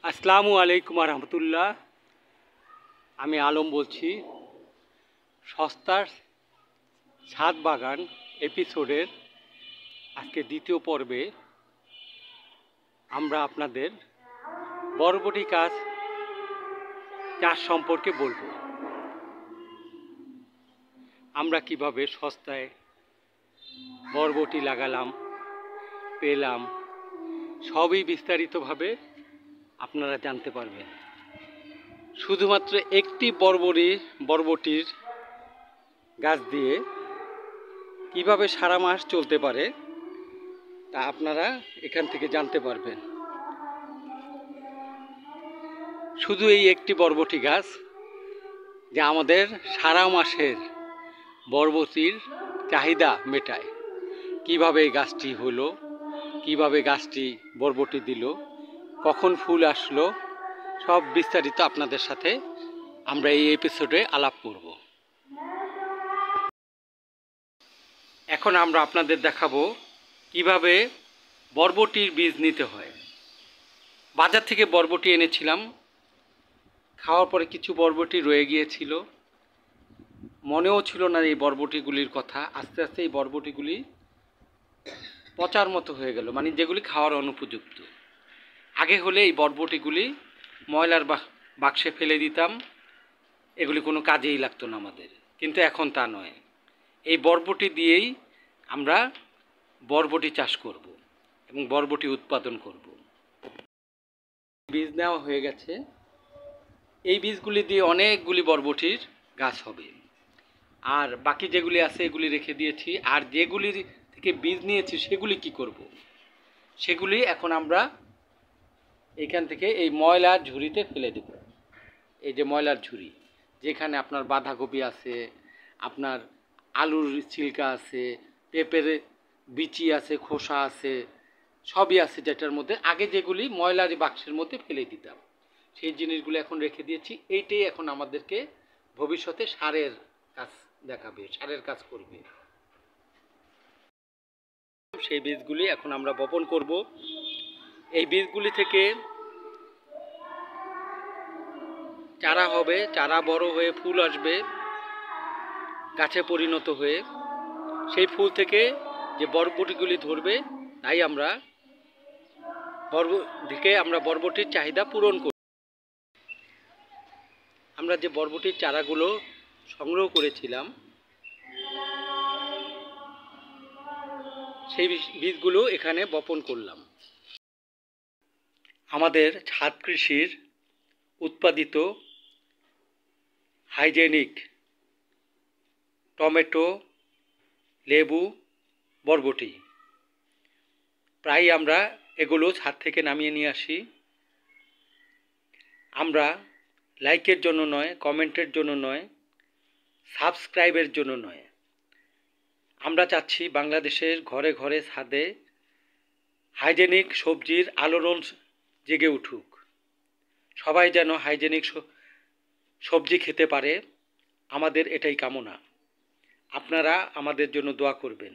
আসসালামু আলাইকুম রহমতুল্লাহ। আমি আলম বলছি। সস্তার ছাদ বাগান এপিসোডের আজকে দ্বিতীয় পর্বে আমরা আপনাদের বরবটি চাষ সম্পর্কে বলবো। আমরা কিভাবে সস্তায় বরবটি লাগালাম, পেলাম, সবই বিস্তারিতভাবে আপনারা জানতে পারবেন। শুধুমাত্র একটি বরবটির গাছ দিয়ে কিভাবে সারা মাস চলতে পারে তা আপনারা এখান থেকে জানতে পারবেন। শুধু এই একটি বরবটি গাছ যা আমাদের সারা মাসের বরবটির চাহিদা মেটায়। কিভাবে এই গাছটি হলো, কিভাবে গাছটি বরবটি দিল, কখন ফুল আসলো, সব বিস্তারিত আপনাদের সাথে আমরা এই এপিসোডে আলাপ করব। এখন আমরা আপনাদের দেখাবো কিভাবে বরবটির বীজ নিতে হয়। বাজার থেকে বরবটি এনেছিলাম, খাওয়ার পরে কিছু বরবটি রয়ে গিয়েছিল, মনেও ছিল না এই বরবটিগুলির কথা। আস্তে আস্তে এই বরবটিগুলি পচার মতো হয়ে গেল, মানে যেগুলি খাওয়ার অনুপযুক্ত। আগে হলে এই বরবটিগুলি ময়লার বাক্সে ফেলে দিতাম, এগুলি কোনো কাজেই লাগতো না আমাদের। কিন্তু এখন তা নয়, এই বরবটি দিয়েই আমরা বরবটি চাষ করব এবং বরবটি উৎপাদন করব। বীজ নেওয়া হয়ে গেছে, এই বীজগুলি দিয়ে অনেকগুলি বরবটির গাছ হবে। আর বাকি যেগুলি আছে এগুলি রেখে দিয়েছি। আর যেগুলি থেকে বীজ নিয়েছি সেগুলি কি করব, সেগুলি এখন আমরা এখান থেকে এই ময়লার ঝুড়িতে ফেলে দেব। এই যে ময়লার ঝুড়ি, যেখানে আপনার বাঁধাকপি আছে, আপনার আলুর ছিলকা আছে, পেঁপের বিচি আছে, খোসা আছে, সবই আছে, যেটার মধ্যে আগে যেগুলি ময়লার বাক্সের মধ্যে ফেলে দিতাম সেই জিনিসগুলো এখন রেখে দিয়েছি। এইটাই এখন আমাদেরকে ভবিষ্যতে সারের কাজ দেখাবে, সারের কাজ করবে। সেই বীজগুলি এখন আমরা বপন করব। এই বীজগুলি থেকে চারা হবে, চারা বড় হয়ে ফুল আসবে, গাছে পরিণত হয়ে সেই ফুল থেকে যে বরবটিগুলি ধরবে, তাই আমরা বরবটির চাহিদা পূরণ করি। আমরা যে বরবটির চারাগুলো সংগ্রহ করেছিলাম সেই বীজগুলো এখানে বপন করলাম। আমাদের ছাদ কৃষির উৎপাদিত হাইজেনিক টমেটো, লেবু, বরবটি প্রায় আমরা এগুলো ছাদ থেকে নামিয়ে নিয়ে আসি। আমরা লাইকের জন্য নয়, কমেন্টের জন্য নয়, সাবস্ক্রাইবের জন্য নয়, আমরা চাচ্ছি বাংলাদেশের ঘরে ঘরে ছাদে হাইজেনিক সবজির আলোড়ন জেগে উঠুক। সবাই যেন হাইজেনিক সবজি খেতে পারে, আমাদের এটাই কামনা। আপনারা আমাদের জন্য দোয়া করবেন।